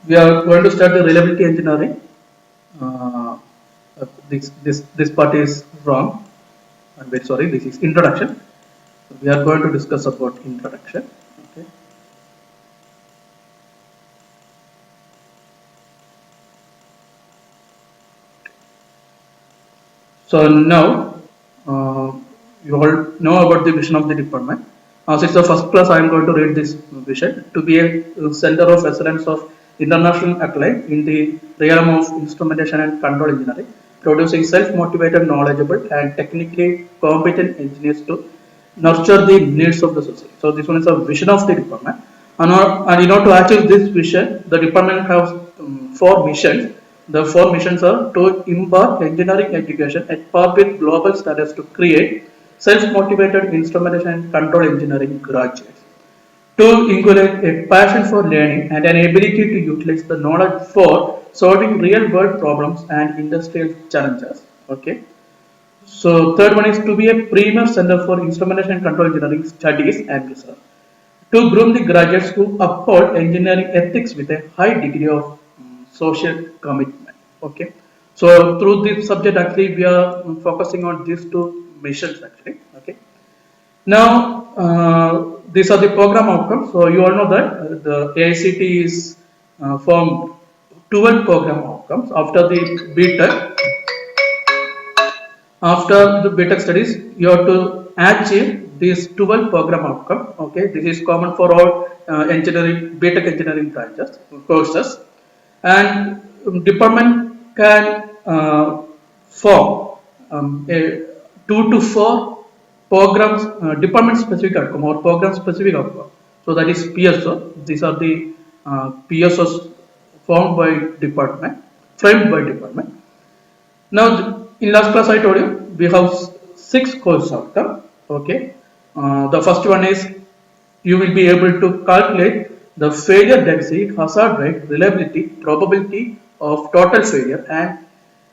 We are going to start the reliability engineering. Uh, this part is wrong. I'm very sorry. This is introduction. We are going to discuss about introduction. Okay. So now you all know about the vision of the department. As it's the first class, I am going to read this vision to be a center of excellence of international acclaim in the realm of instrumentation and control engineering, producing self-motivated, knowledgeable, and technically competent engineers to nurture the needs of the society. So this one is a vision of the department. And in order to achieve this vision, the department has four missions. The four missions are to impart engineering education at par with global standards to create self-motivated instrumentation and control engineering graduates, to inculcate a passion for learning and an ability to utilize the knowledge for solving real-world problems and industrial challenges. Okay. So third one is to be a premier center for instrumentation and control engineering studies and research, to groom the graduates who uphold engineering ethics with a high degree of social commitment. Okay, so through this subject, actually, we are focusing on these two missions. Actually, okay. Now, these are the program outcomes. So you all know that the AICT is formed 12 program outcomes after the BTech. After the BTech studies, you have to achieve these 12 program outcome. Okay, this is common for all engineering, BTech engineering branches, courses, and department can form a 2 to 4 programs, department specific outcome or program specific outcome. So that is PSO. These are the PSOs formed by department, framed by department. Now, in last class I told you we have 6 course outcome. Okay, the first one is you will be able to calculate the failure density, hazard rate, reliability, probability of total failure, and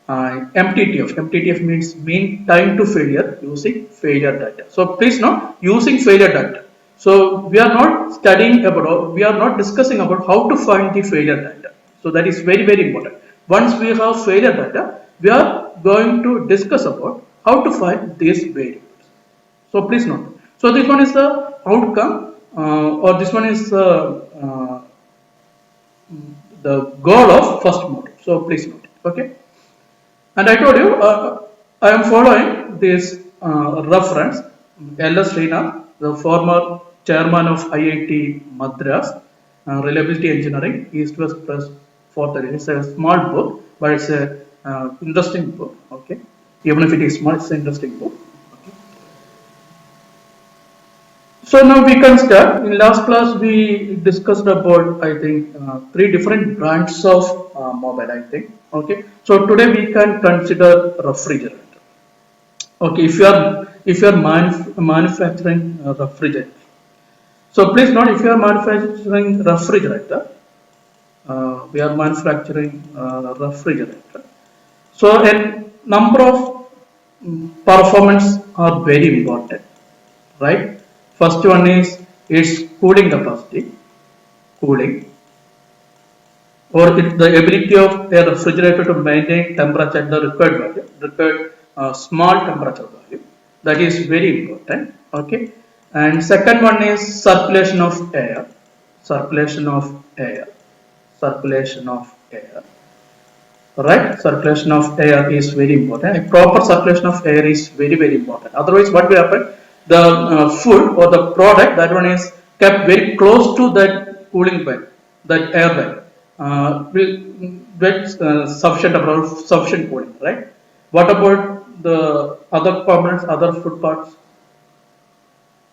MTTF. MTTF means mean time to failure using failure data. So please note using failure data. So we are not studying about, we are not discussing about how to find the failure data. So that is very important. Once we have failure data, we are going to discuss about how to find these variables. So please note. So this one is the outcome, or this one is the goal of first module. So please note. Okay. And I told you, I am following this reference, L.S. Srinath, the former chairman of IIT Madras, Reliability Engineering, East West Press 430. It's a small book, but it's a interesting book. Okay, even if it is small, it's an interesting book. Okay. So now we can start. In last class, we discussed about, I think, 3 different brands of mobile, I think. Okay. So today we can consider refrigerator. Okay. If you are manufacturing refrigerator. So please note, if you are manufacturing refrigerator, we are manufacturing refrigerator. So a number of performance are very important, right? First one is its cooling capacity, cooling, or the ability of a refrigerator to maintain temperature at the required value, required small temperature value. That is very important. Okay, and second one is circulation of air, circulation of air, circulation of air. Right, circulation of air is very important. A proper circulation of air is very important. Otherwise, what will happen? The food or the product, that one is kept very close to that cooling bed, that air bed, will get sufficient cooling. Right. What about the other components, other food parts?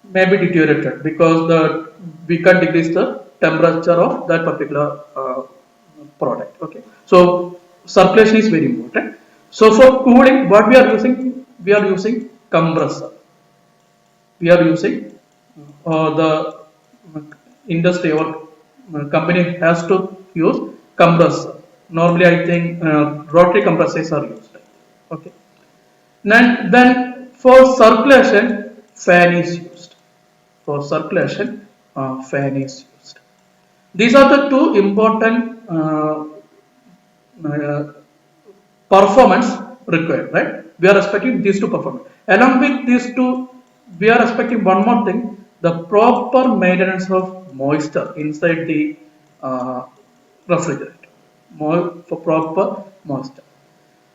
May be deteriorated because we can decrease the temperature of that particular product. Okay, so circulation is very important. So for cooling, what we are using? We are using compressor. We are using the industry or company has to use compressor. Normally, I think rotary compressors are used. Okay. Then for circulation, fan is used. For circulation, fan is used. These are the 2 important uh, performance required, right? We are expecting these two performance. Along with these two, we are expecting one more thing: the proper maintenance of moisture inside the uh, refrigerator, for proper moisture.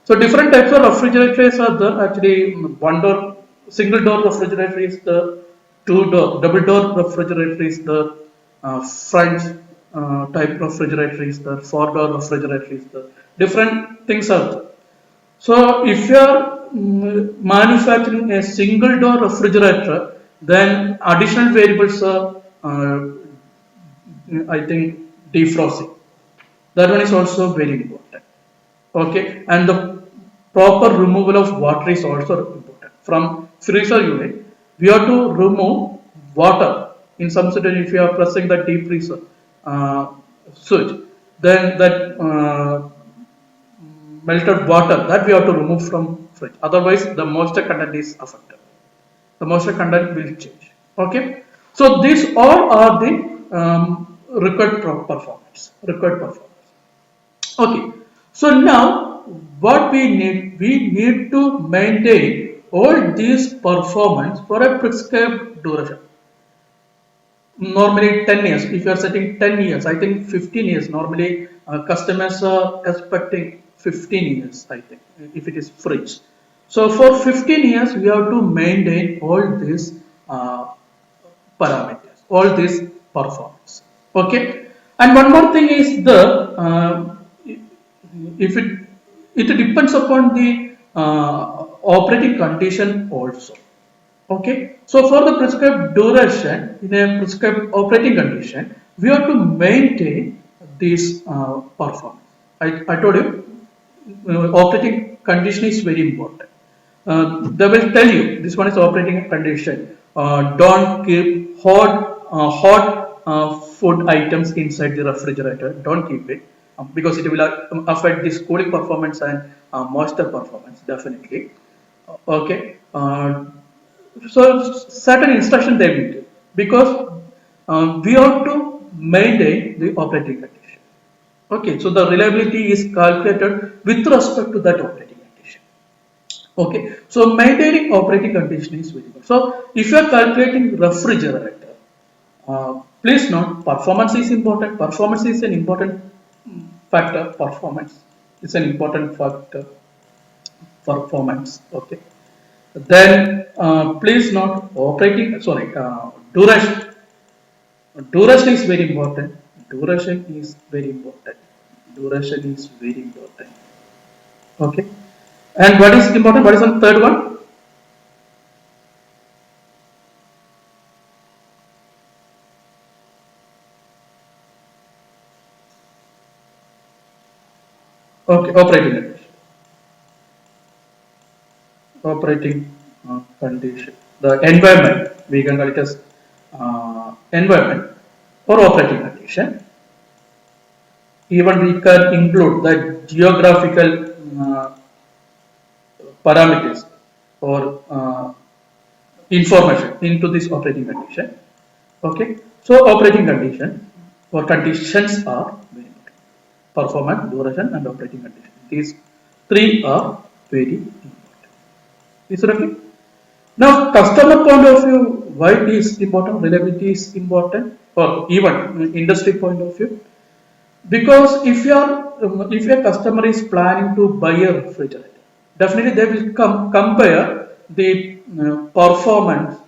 So different types of refrigerators are there. Actually, one door, single door refrigerator is the two door, double door refrigerator is the French type refrigerator is the four door refrigerator is the different things are there. So if you are manufacturing a single door refrigerator, then additional variables are, I think, defrosting. That one is also very important. Okay, and the proper removal of water is also important. From freezer unit, we have to remove water. In some situation, if you are pressing the deep freezer switch, then that melted water that we have to remove from fridge. Otherwise, the moisture content is affected. The moisture content will change. Okay, so these all are the required performance. Required performance. Okay, so now what we need to maintain all these performance for a prescribed duration. Normally 10 years. If you are setting 10 years, I think 15 years. Normally customers are expecting 15 years, I think, if it is fridge. So for 15 years, we have to maintain all these uh, parameters, all these performance. Okay, and one more thing is the if it depends upon the operating condition also. Okay, so for the prescribed duration in a prescribed operating condition, we have to maintain this performance. I told you operating condition is very important. They will tell you this one is operating condition. Don't keep hot food items inside the refrigerator. Don't keep it because it will affect this cooling performance and moisture performance definitely. Okay. So certain instruction they will give because we have to maintain the operating condition. Okay, so the reliability is calculated with respect to that operating condition. Okay, so maintaining operating condition is very good. So if you are calculating refrigerator, please note performance is important. Performance is an important factor. Performance is an important factor. Performance. Okay. Then please note operating. Sorry, duration. Duration is very important. Duration is very important. Duration is very important. Okay. And what is important? What is the third one? Okay, operating condition. Operating condition. The environment, we can call it as environment or operating condition. Even we can include the geographical parameters or information into this operating condition. Okay, so operating condition or conditions are very important. Performance, duration, and operating condition. These three are very important. Is it okay? Now, customer point of view, why it is important? Reliability is important, or even industry point of view. Because if your customer is planning to buy a refrigerator, definitely they will compare the performance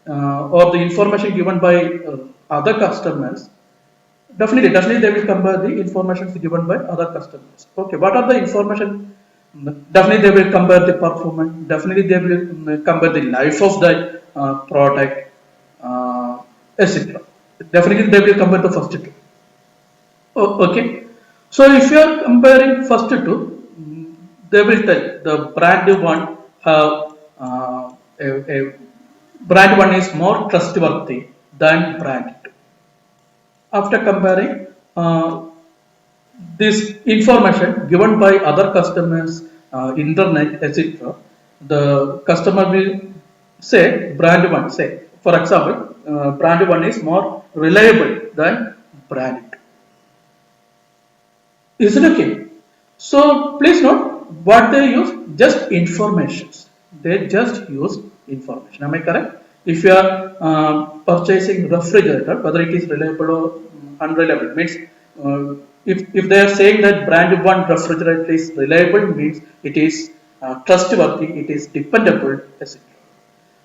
or the information given by other customers. Definitely they will compare the information given by other customers. Okay, what are the information? Definitely they will compare the performance. Definitely they will compare the life of the product, etc. Definitely they will compare the first two. Oh, okay. So if you are comparing first two, they will tell the brand one have a brand one is more trustworthy than brand two. After comparing this information given by other customers, internet, etc., the customer will say brand one. Say, for example, brand one is more reliable than brand two. Is it okay? So please note what they use, just informations. They just use information. Am I correct? If you are purchasing refrigerator, whether it is reliable or unreliable, means if they are saying that brand one refrigerator is reliable, means it is trustworthy, it is dependable, etc.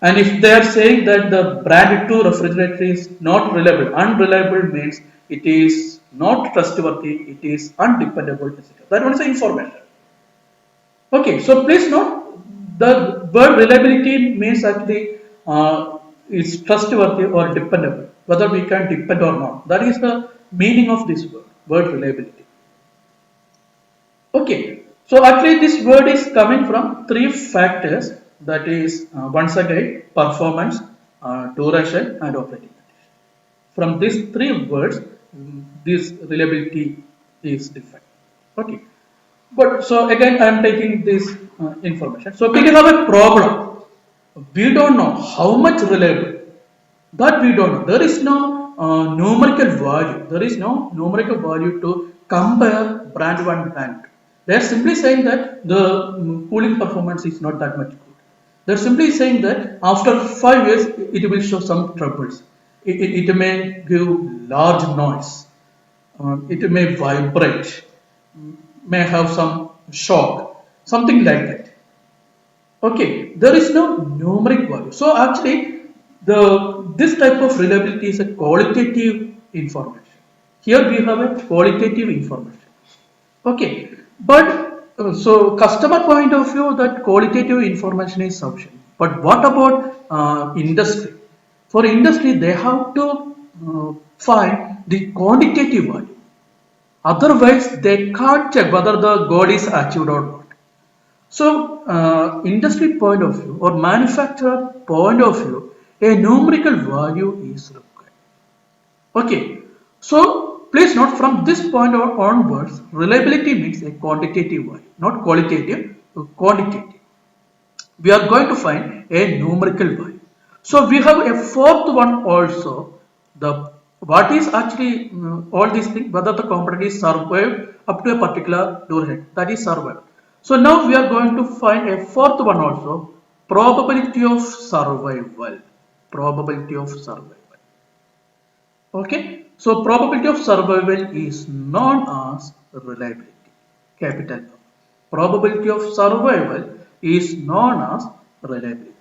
And if they are saying that the brand 2 refrigerator is not reliable, unreliable means it is not trustworthy, it is undependable, etc. That one is the information. Okay, so please note the word reliability means actually is trustworthy or dependable, whether we can depend or not. That is the meaning of this word reliability. Okay, so actually this word is coming from three factors, that is once again performance, duration and operating condition. From these three words, this reliability is defined. Okay, but so again I am taking this information. So we have a problem. We don't know how much reliable, that we don't know. There is no numerical value. There is no numerical value to compare brand one brand two. They are simply saying that the cooling performance is not that much good. They are simply saying that after 5 years it will show some troubles. It may give large noise. It may vibrate. May have some shock. Something like that. Okay, there is no numeric value. So actually, the this type of reliability is a qualitative information. Here we have a qualitative information. Okay, but so customer point of view, that qualitative information is sufficient. But what about industry? For industry, they have to find the quantitative value. Otherwise, they can't check whether the goal is achieved or not. So, industry point of view or manufacturer point of view, a numerical value is required. Okay, so please note from this point onwards, reliability means a quantitative value, not qualitative, quantitative. We are going to find a numerical value. So we have a fourth one also. The what is actually all these things, whether the component is survived up to a particular duration, that is survived. So now we are going to find a fourth one also, probability of survival. Probability of survival. Okay, so probability of survival is known as reliability. Capital O. Probability of survival is known as reliability.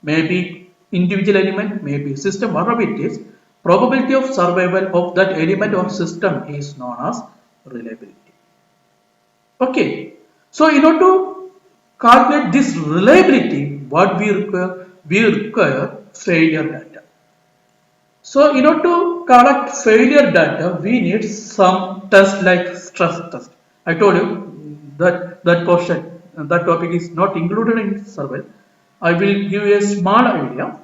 Maybe individual element, maybe system, whatever it is, probability of survival of that element or system is known as reliability. Okay, so in order to calculate this reliability, what we require failure data. So in order to collect failure data, we need some test like stress test. I told you that portion, that topic is not included in survey. I will give you a small idea.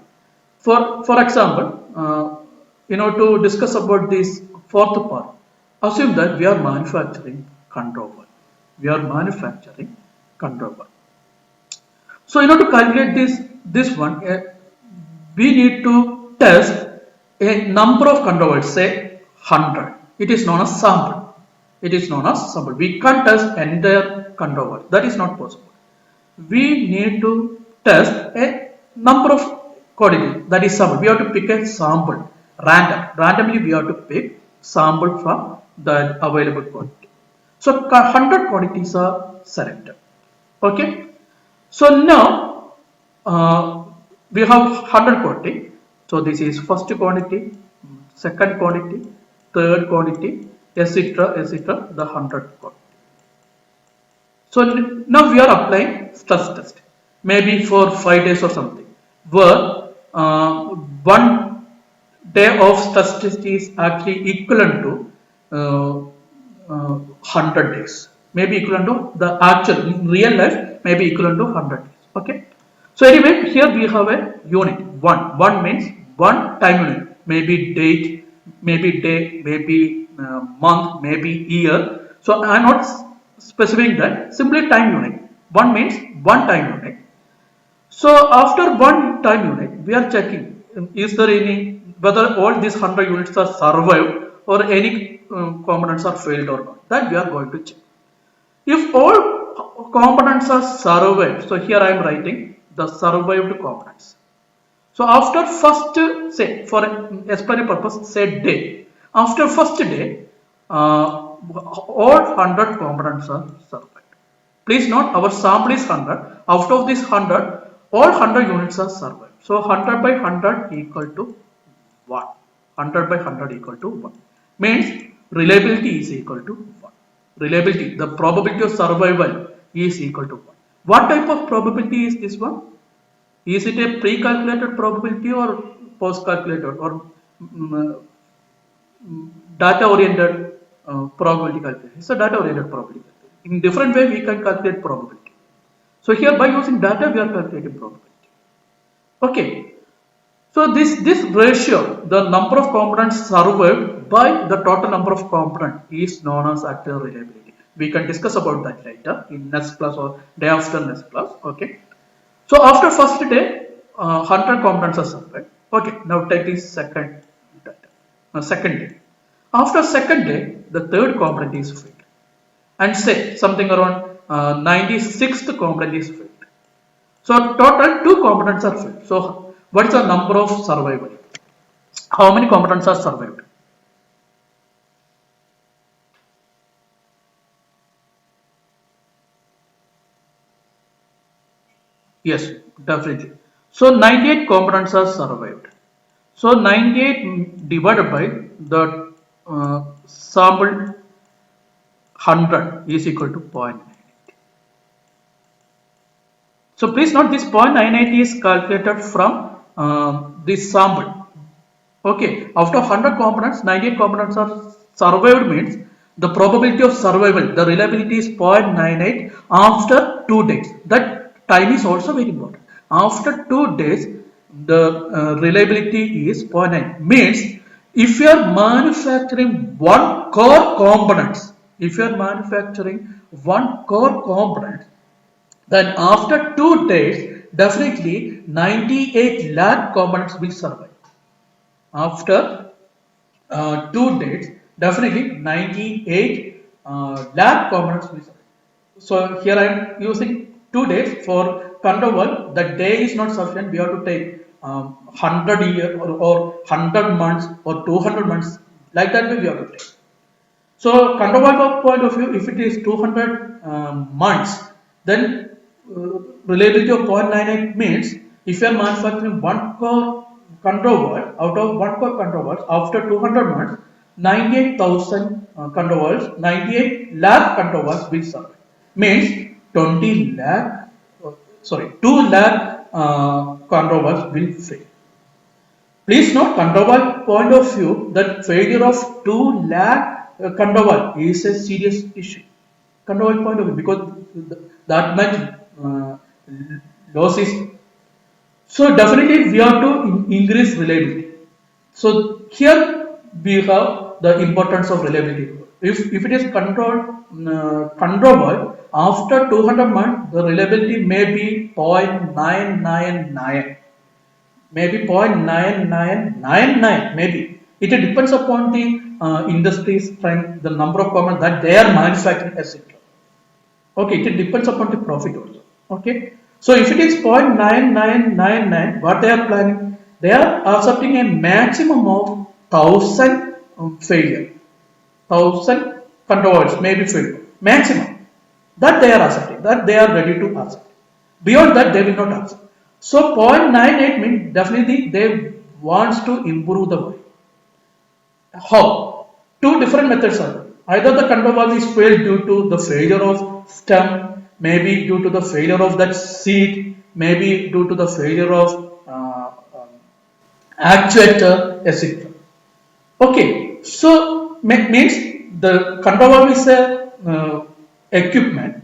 For example, in order to discuss about this fourth part, assume that we are manufacturing control valve. We are manufacturing control valve. So in order to calculate this one, we need to test a number of control valves, say 100. It is known as sample. It is known as sample. We can't test entire control valve. That is not possible. We need to test a number of quantity, that is sample. We have to pick a sample randomly. We have to pick sample from the available quantity. So 100 quantities are selected. Okay. So now we have 100 quantity. So this is first quantity, second quantity, third quantity, etc., etc., the 100 quantity. So now we are applying stress test, maybe for 5 days or something, where 1 day of stress test is actually equivalent to 100 days, maybe equivalent to the actual in real life, maybe equivalent to 100 days. Okay. So anyway, here we have a unit. One means one time unit, maybe date, maybe day, maybe month, maybe year. So I am not specifying that. Simply time unit. One means one time unit. So after one time unit, we are checking is there any, whether all these 100 units are survived or any components are failed or not. That we are going to check. If all components are survived, so here I am writing the survived components. So after first, say for explanatory purpose, say day. After first day, all 100 components are survived. Please note our sample is 100. Out of this 100, all 100 units are survived. So 100 by 100 equal to 1. 100 by 100 equal to 1. Means reliability is equal to 1. Reliability, the probability of survival is equal to 1. What type of probability is this one? Is it a pre-calculated probability or post-calculated or data-oriented probability calculation? It's a data-oriented probability. In different way, we can calculate probability. So here, by using data, we are calculating probability. Okay. So this ratio, the number of components survived by the total number of components, is known as actual reliability. We can discuss about that later in next class or day after next class. Okay. So after first day, 100 components are survived. Okay. Now take the second data. Second day. After second day, the third component is failed. And say something around 96th component is failed. So total 2 components are failed. So what is the number of survival? How many components are survived? Yes, definitely. So 98 components are survived. So 98 divided by the sample 100 is equal to 0.98. So please note this 0.98 is calculated from this sample. Okay, after 100 components, 98 components are survived means the probability of survival, the reliability is 0.98 after 2 days. That time is also very important. After 2 days, the reliability is 0.9. Means if you are manufacturing one core components, then after 2 days, definitely 98 lakh components will survive. After 2 days, definitely 98 lakh components will survive. So here I am using 2 days for control one. The day is not sufficient. We have to take 100 years or 100 months or 200 months. Like that way we have to take. So control one point of view, if it is 200 months, then reliability of 0.98 means if you are manufacturing one core control word, out of one core control words, after 200 months, 98,000 control words, 98 lakh control words will survive. Means 20 lakh, 2 lakh control words will fail. Please note, control word point of view, that failure of 2 lakh control word is a serious issue. Control word point of view, because that much loss is. So definitely we have to increase reliability. So here we have the importance of reliability. If it is controllable, after 200 months, the reliability may be 0.999, maybe 0.9999, maybe. It depends upon the industry's strength, the number of components that they are manufacturing, etc. Okay, it depends upon the profit also. Okay, so if it is 0.9999, what they are planning? They are accepting a maximum of 1000 failure, 1000 controllers may be failure, maximum. That they are accepting, that they are ready to accept. Beyond that, they will not accept. So 0.98 means definitely they wants to improve the way. How? Two different methods are there. Either the control valve is failed due to the failure of stem, maybe due to the failure of that seat, maybe due to the failure of actuator, etc. Okay, so means the control valve is a equipment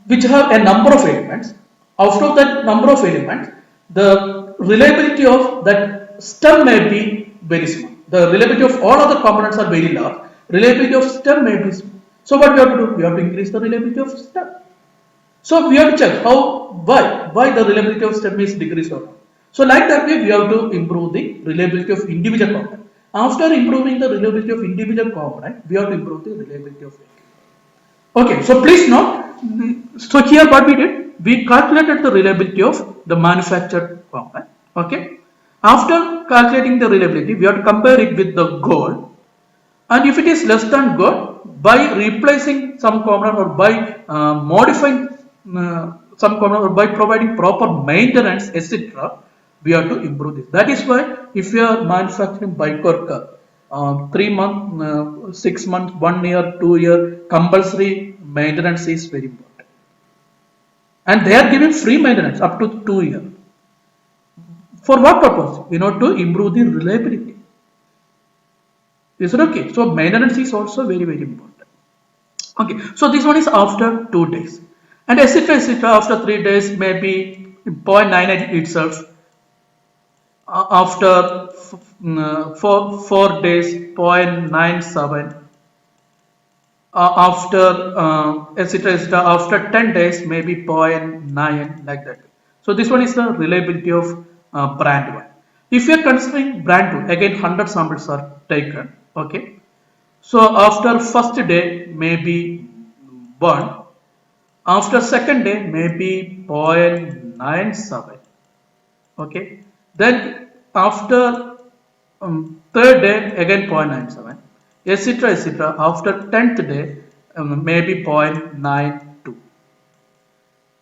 which have a number of elements. Out of that number of elements, the reliability of that stem may be very small. The reliability of all other components are very large. Reliability of stem may be small. So what we have to do? We have to increase the reliability of stem. So we have to check why the reliability of stem is decreased or not. So like that way we have to improve the reliability of individual component. After improving the reliability of individual component, we have to improve the reliability of vehicle. Okay, so please note, so here what we did, we calculated the reliability of the manufactured component. Okay, after calculating the reliability, we have to compare it with the goal, and if it is less than goal, by replacing some component or by modifying some component or by providing proper maintenance, etc., we have to improve this. That is why if you are manufacturing bike or car, 3 months, 6 months, 1 year, 2 year, compulsory maintenance is very important. And they are giving free maintenance up to 2 years. For what purpose? In order to improve the reliability. Is it okay? So maintenance is also very, very important. Okay, so this one is after 2 days. And etc. After 3 days, maybe 0.98 itself. After 4 days, 0.97. After etc. After 10 days, maybe 0.9, like that. So this one is the reliability of brand 1. If you are considering brand 2, again 100 samples are taken. Okay. So after first day, maybe 1. After second day, maybe 0.97. Okay. Then after third day, again 0.97, etc. After 10th day, maybe 0.92.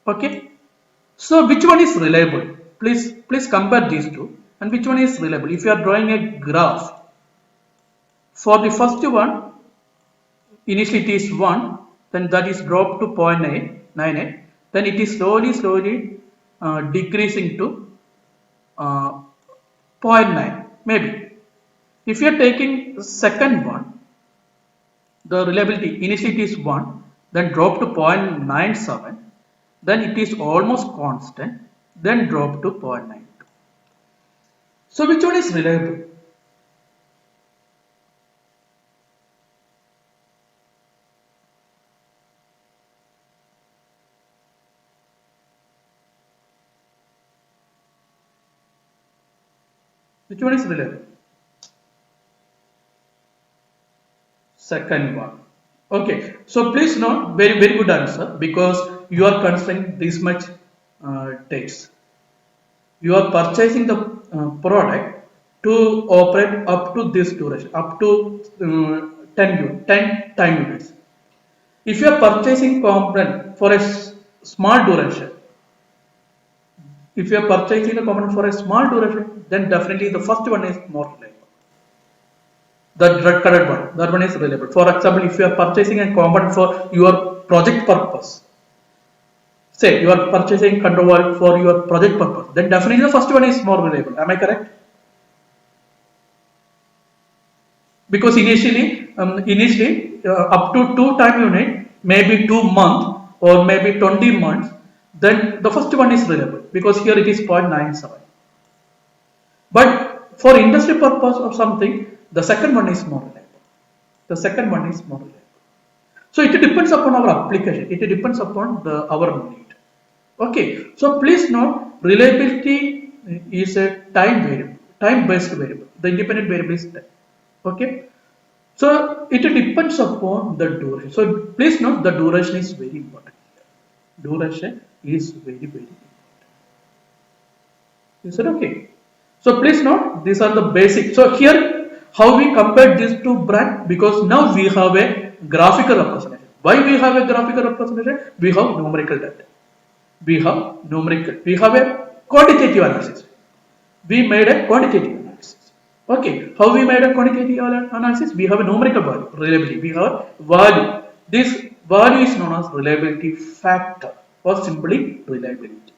Okay. So which one is reliable? Please compare these two, and which one is reliable. If you are drawing a graph, for the first one, initially it is 1, then that is dropped to 0.98, then it is slowly decreasing to 0.9, maybe. If you are taking second one, the reliability initially it is 1, then drop to 0.97, then it is almost constant, then drop to 0.92. So which one is reliable? Which one is reliable? Second one. Okay, so please note, very good answer, because you are considering this much days. You are purchasing the product to operate up to this duration, up to 10 time units. If you are purchasing component for a small duration, if you are purchasing a component for a small duration, then definitely the first one is more reliable. The red colored one, that one is reliable. For example, if you are purchasing a component for your project purpose, say you are purchasing control valve for your project purpose, then definitely the first one is more reliable. Am I correct? Because initially up to 2 time unit, maybe 2 months or maybe 20 months, then the first one is reliable, because here it is 0.97. But for industry purpose or something, the second one is more reliable. The second one is more reliable. So it depends upon our application. It depends upon our need. Okay. So please note, reliability is a time variable, time-based variable. The independent variable is time. Okay. So it depends upon the duration. So please note, the duration is very important. Duration is very important. Is it okay? So please note, these are the basic. So here, how we compare these two brands, because now we have a graphical representation. Why we have a graphical representation? We have numerical data. We have a quantitative analysis. We made a quantitative analysis. Okay, how we made a quantitative analysis? We have a numerical value, reliability. We have value. This value is known as reliability factor, or simply reliability.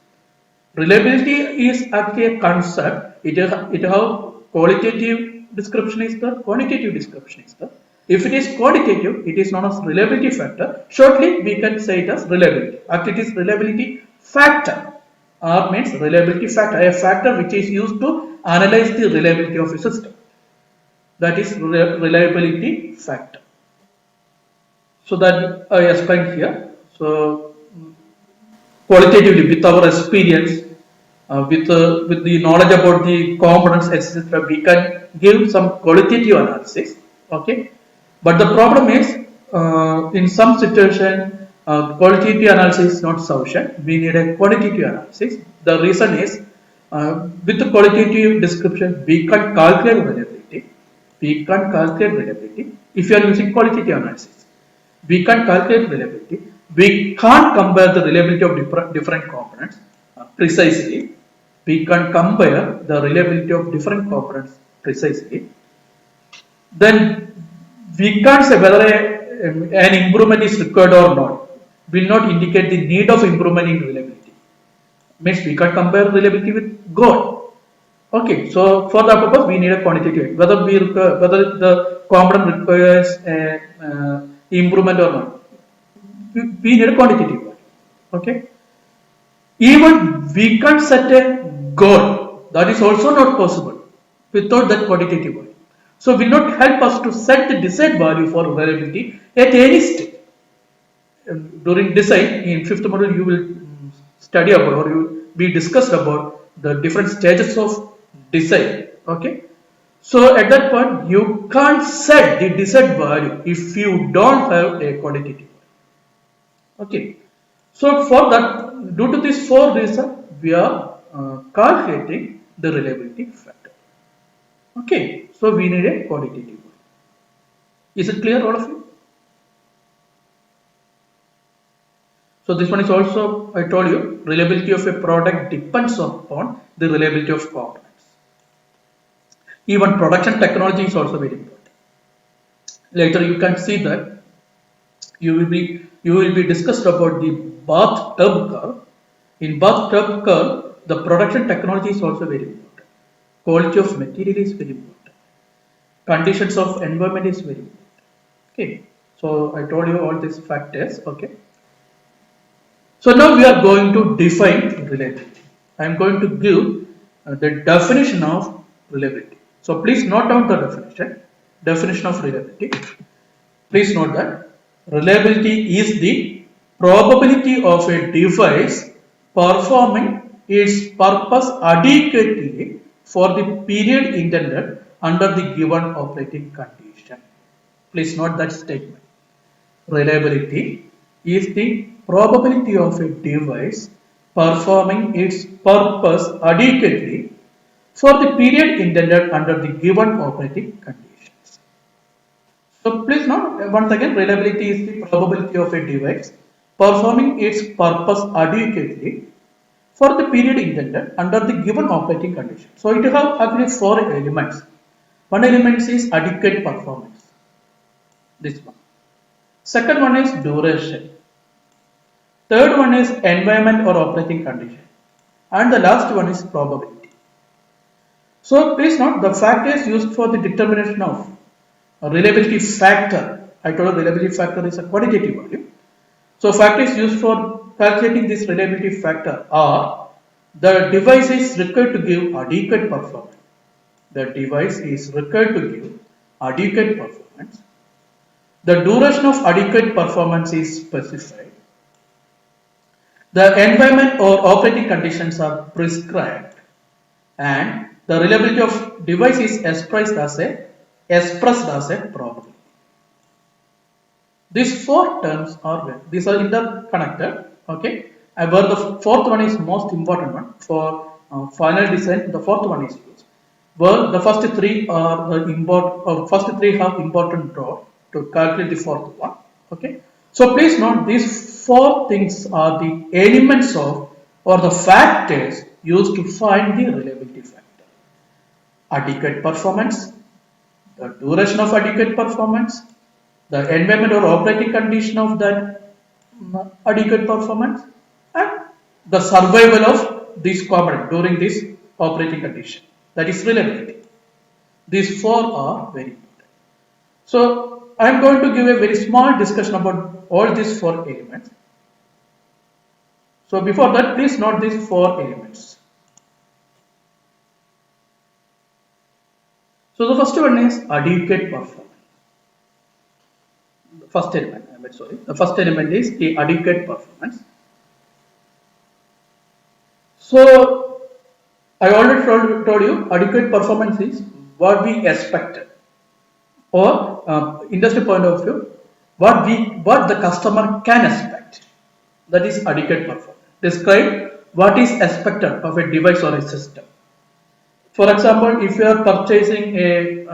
Reliability is actually a concept. It have qualitative description is the quantitative description is the. If it is quantitative, it is known as reliability factor. Shortly, we can say it as reliability. Actually, it is reliability factor. R means reliability factor, a factor which is used to analyze the reliability of a system. That is reliability factor. So that I explained here. So qualitatively, with our experience, with the knowledge about the components, etc., we can give some qualitative analysis. Okay, but the problem is in some situation qualitative analysis is not sufficient. We need a quantitative analysis. The reason is with the qualitative description we can't calculate reliability. We can't calculate reliability if you are using qualitative analysis. We can't calculate reliability. We can't compare the reliability of different components precisely. We can compare the reliability of different components precisely. Then we can't say whether an improvement is required or not. Will not indicate the need of improvement in reliability. Means we can't compare reliability with God. Okay, so for that purpose we need a quantitative. Whether the component requires improvement or not, we need a quantitative one. Okay, even we can't set a goal. That is also not possible without that quantitative value. So will not help us to set the desired value for reliability at any stage. During design in fifth module you will study about, or you be discussed about the different stages of design. Okay, so at that point you can't set the desired value if you don't have a quantitative value. Okay, so for that, due to this four reasons we are calculating the reliability factor. Okay, so we need a quantitative value. Is it clear, all of you? So this one is also, I told you, reliability of a product depends upon the reliability of components. Even production technology is also very important. Later you can see that you will be discussed about the bathtub curve. In bathtub curve, the production technology is also very important. Quality of material is very important. Conditions of environment is very important. Okay, so I told you all these factors. Okay. So now we are going to define reliability. I am going to give the definition of reliability. So please note down the definition. Definition of reliability. Please note that reliability is the probability of a device performing its purpose adequately for the period intended under the given operating condition. Please note that statement. Reliability is the probability of a device performing its purpose adequately for the period intended under the given operating conditions. So please note once again, reliability is the probability of a device performing its purpose adequately for the period intended under the given operating conditions. So it has actually four elements. One element is adequate performance. This one. Second one is duration. Third one is environment or operating condition. And the last one is probability. So please note the factors used for the determination of reliability factor. I told you reliability factor is a quantitative value. So factors used for calculating this reliability factor are: the device is required to give adequate performance. The device is required to give adequate performance. The duration of adequate performance is specified. The environment or operating conditions are prescribed, and the reliability of device is expressed as a probability. These four terms are interconnected. Okay, where the fourth one is most important one for final design. The fourth one is used. Well, the first three are first three have important role to calculate the fourth one. Okay, so please note these four things are the elements of or the factors used to find the reliability factor: adequate performance, the duration of adequate performance, the environment or operating condition of that adequate performance, and the survival of this component during this operating condition, that is reliability. These four are very important. So I am going to give a very small discussion about all these four elements. So before that, please note these four elements. So the first one is adequate performance. The first element is the adequate performance. So I already told you adequate performance is what we expected, or industry point of view, what the customer can expect. That is adequate performance. Describe what is expected of a device or a system. For example, if you are purchasing a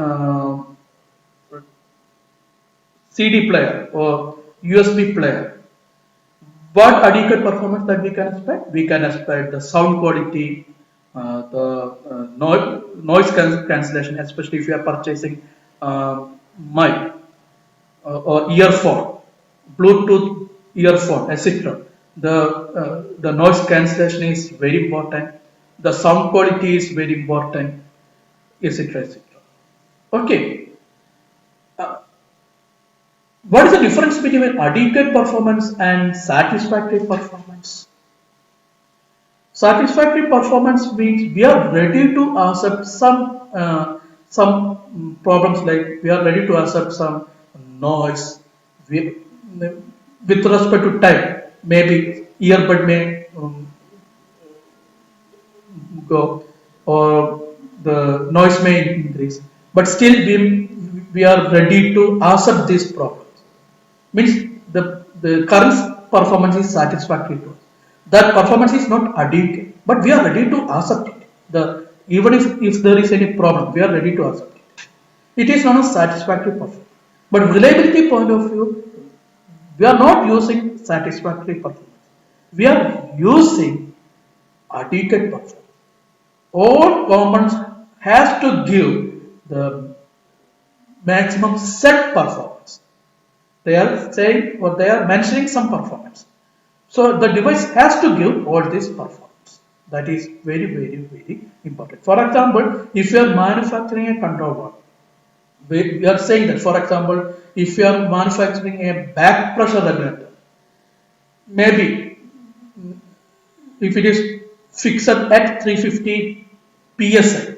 CD player or USB player, what adequate performance that we can expect? We can expect the sound quality, the noise cancellation, especially if you are purchasing mic or earphone, Bluetooth earphone, etc. The noise cancellation is very important. The sound quality is very important, etc. etc. Okay. Uh, what is the difference between adequate performance and satisfactory performance? Satisfactory performance means we are ready to accept some problems, like we are ready to accept some noise we, with respect to time. Maybe earbud may go, or the noise may increase, but still we are ready to accept these problems. Means the current performance is satisfactory to us. That performance is not adequate, but we are ready to accept it. Even if there is any problem, we are ready to accept it. It is not a satisfactory performance. But reliability point of view, we are not using satisfactory performance. We are using adequate performance. All components has to give the maximum set performance. They are saying, or they are mentioning some performance. So the device has to give all this performance. That is very, very, very important. For example, if you are manufacturing a controller, we are saying that, for example, if you are manufacturing a back pressure regulator, maybe if it is fixed at 350 psi,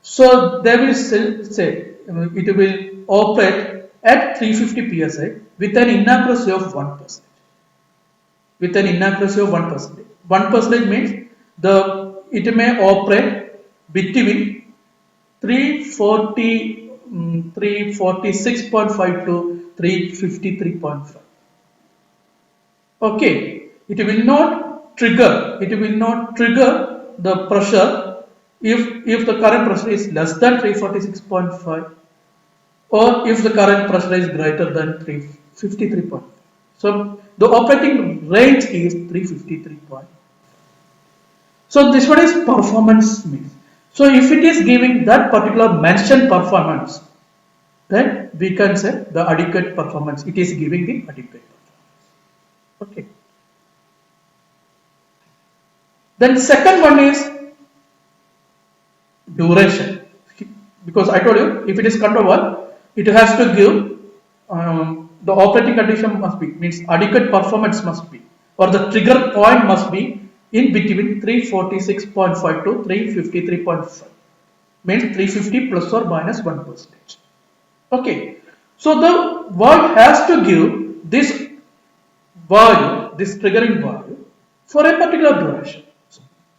so they will say it will operate at 350 psi with an inaccuracy of 1%. With an inaccuracy of 1%. 1% means it may operate between 340, 346.5 to 353.5. Okay, it will not trigger the pressure if the current pressure is less than 346.5, or if the current pressure is greater than 353.5. So the operating range is 353.5. So this one is performance means. So if it is giving that particular mentioned performance, then we can say the adequate performance. It is giving the adequate performance. Okay. Then second one is duration. Because I told you, if it is control 1, it has to give the operating condition must be, means adequate performance must be, or the trigger point must be in between 346.5 to 353.5, means 350 plus or minus 1%. Okay, so the valve has to give this value, this triggering value, for a particular duration.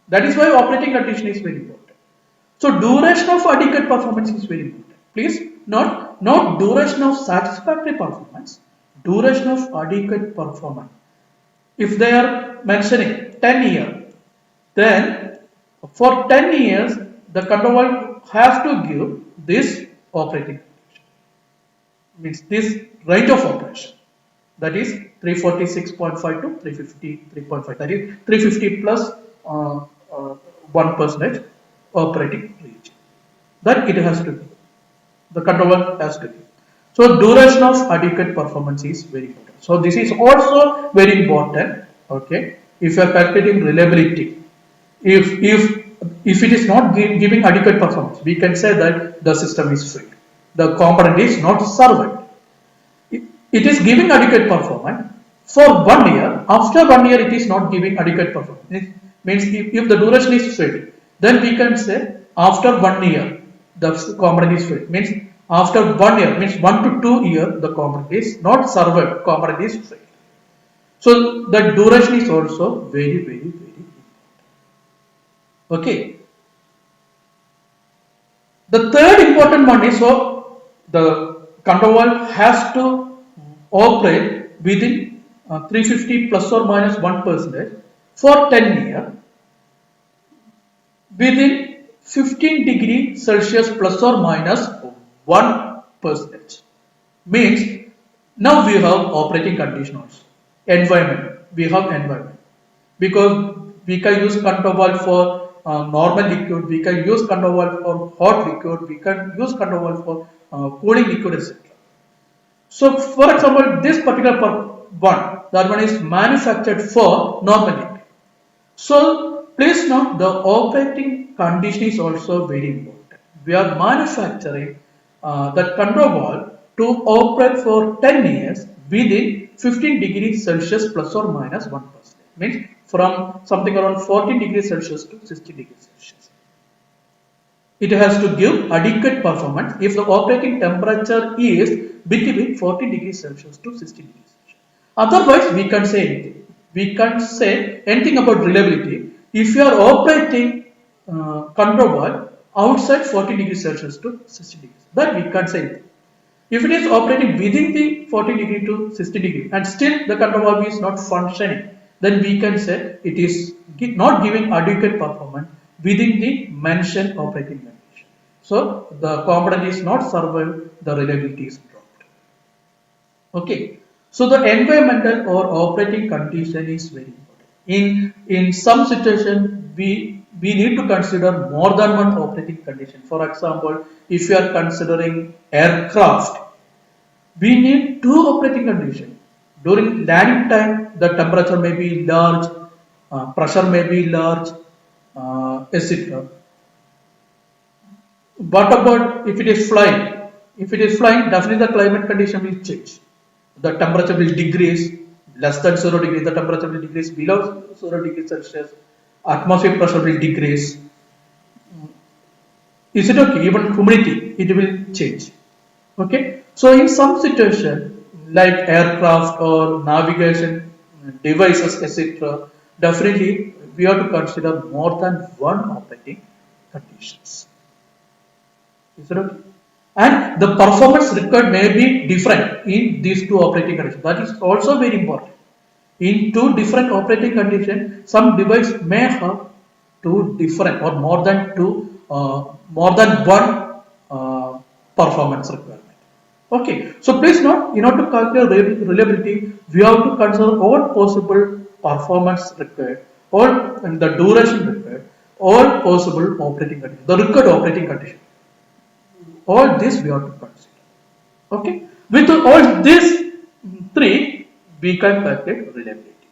That is why operating condition is very important. So duration of adequate performance is very important. Please not duration of satisfactory performance, duration of adequate performance. If they are mentioning 10 years, then for 10 years the controller has to give this operating condition, means this range of operation, that is 346.5 to 353.5, that is 350 plus 1% operating range, that it has to give. The controller has to give. So duration of adequate performance is very important. So this is also very important. Okay, if you are calculating reliability, if it is not giving adequate performance, we can say that the system is failed. The component is not served. It is giving adequate performance for 1 year. After 1 year, it is not giving adequate performance. It means if the duration is failed, then we can say after 1 year the component is failed. Means after 1 year, means 1 to 2 years, the component is not served. Component is failed. So the duration is also very, very, very important. Okay. The third important one is, so the control valve has to operate within 350 plus or minus 1% for 10 years within 15 degree Celsius plus or minus 1%. Means now we have operating conditions, environment, we have environment, because we can use control valve for normal liquid, we can use control valve for hot liquid, we can use control valve for cooling liquid, etc. So for example, this particular one, that one is manufactured for normal liquid. So please note the operating condition is also very important. We are manufacturing that control valve to operate for 10 years within 15 degrees Celsius plus or minus 1%. Means from something around 14 degrees Celsius to 60 degrees Celsius. It has to give adequate performance if the operating temperature is between 40 degrees Celsius to 60 degrees Celsius. Otherwise, we can't say anything. We can't say anything about reliability if you are operating control valve outside 40 degrees Celsius to 60 degrees. That we can't say anything. If it is operating within the 40 degree to 60 degree and still the control valve is not functioning, then we can say it is not giving adequate performance within the mentioned operating condition. So the component is not survived, the reliability is dropped. Okay. So the environmental or operating condition is very important. In some situation we need to consider more than one operating condition. For example, if you are considering aircraft, we need two operating conditions. During landing time, the temperature may be large, pressure may be large, etc. What about if it is flying? If it is flying, definitely the climate condition will change. The temperature will decrease less than 0 degree, the temperature will decrease below 0 degrees Celsius, atmospheric pressure will decrease. Is it okay? Even humidity, it will change. Okay. So in some situation like aircraft or navigation devices, etc., definitely we have to consider more than one operating conditions. Is it okay? And the performance required may be different in these two operating conditions. That is also very important. In two different operating conditions, some device may have two different or more than one performance requirement. Okay, so please note, in order to calculate reliability, we have to consider all possible performance required, all and the duration required, all possible operating conditions, the required operating condition. All this we have to consider. Okay, with all these three, we can calculate reliability.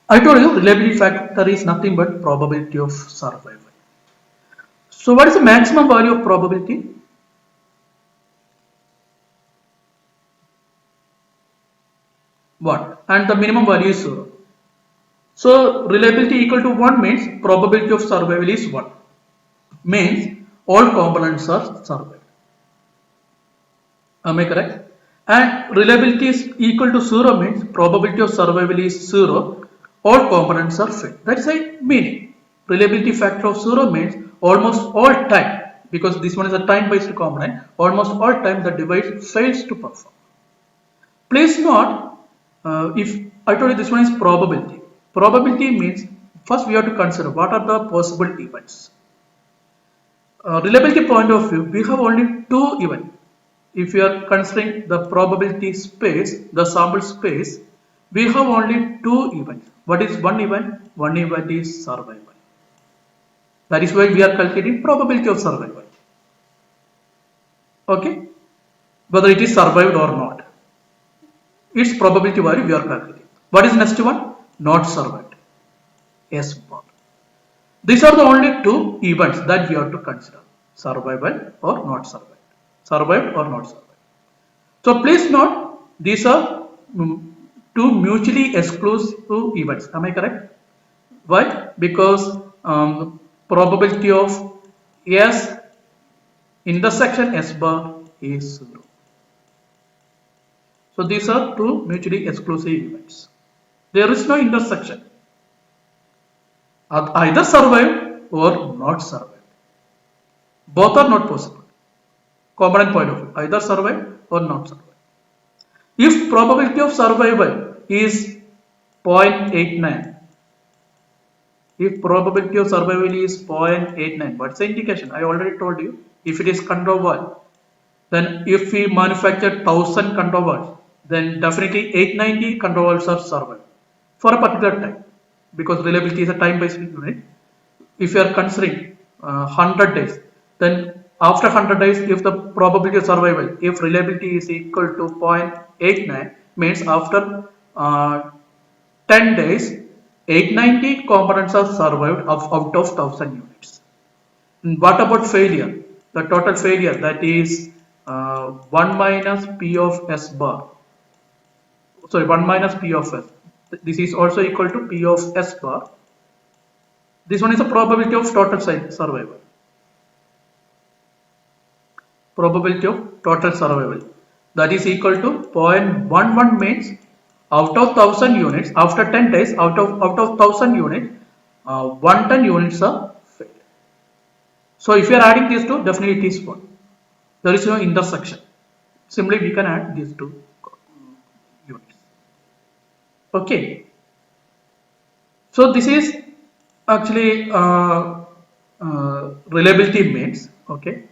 I told you reliability factor is nothing but probability of survival. So what is the maximum value of probability? 1, and the minimum value is 0. So reliability equal to 1 means probability of survival is 1. Means all components are survived. Am I correct? And reliability is equal to 0 means probability of survival is 0. All components are failed. That is a meaning. Reliability factor of 0 means almost all time, because this one is a time based component, almost all time the device fails to perform. Please note, if I told you this one is probability. Probability means first we have to consider what are the possible events. Reliability point of view, we have only two events. If we are considering the probability space, the sample space, we have only two events. What is one event? One event is survival. That is why we are calculating probability of survival. Okay, whether it is survived or not, its probability value we are calculating. What is next one? Not survived. S bar. These are the only two events that we have to consider: survival or not survived. Survived or not survived. So please note, these are two mutually exclusive events. Am I correct? Why? Because probability of S intersection S bar is 0. So these are two mutually exclusive events. There is no intersection. either survive or not survive. Both are not possible. Component point of view, either survive or not survive. If probability of survival is 0.89, if probability of survival is 0.89, what's the indication? I already told you. If it is control valve, then if we manufacture 1000 control valves, then definitely 890 control valves are survive for a particular time, because reliability is a time-based unit. If you are considering 100 days, then after 100 days, if the probability of survival, if reliability is equal to 0.89, means after 10 days, 890 components are survived out of 1000 units. And what about failure? The total failure, that is 1 minus P of S bar. Sorry, 1 minus P of S. This is also equal to P of S bar. This one is the probability of total survival. Probability of total survival. That is equal to 0.11, means out of 1000 units, after 10 days, out of 1000 units, 110 units are failed. So if you are adding these two, definitely it is 1. There is no intersection. Simply we can add these two units. Okay. So this is actually reliability means. Okay.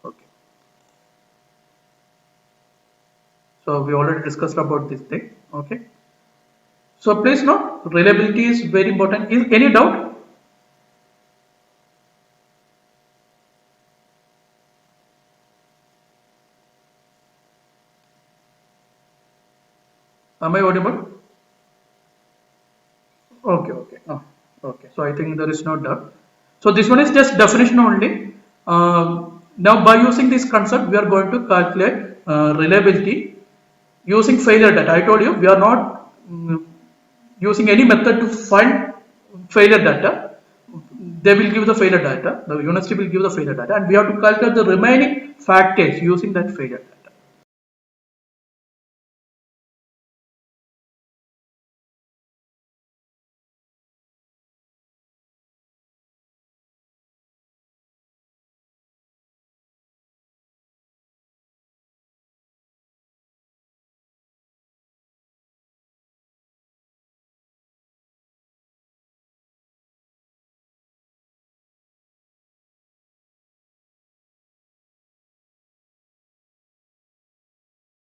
Okay. So we already discussed about this thing. Okay. So please note, reliability is very important. Is any doubt? Am I audible? Okay, okay. Oh, okay. So I think there is no doubt. So this one is just definition only. Now by using this concept, we are going to calculate reliability using failure data. I told you we are not using any method to find failure data. They will give the failure data. The university will give the failure data, and we have to calculate the remaining factors using that failure data.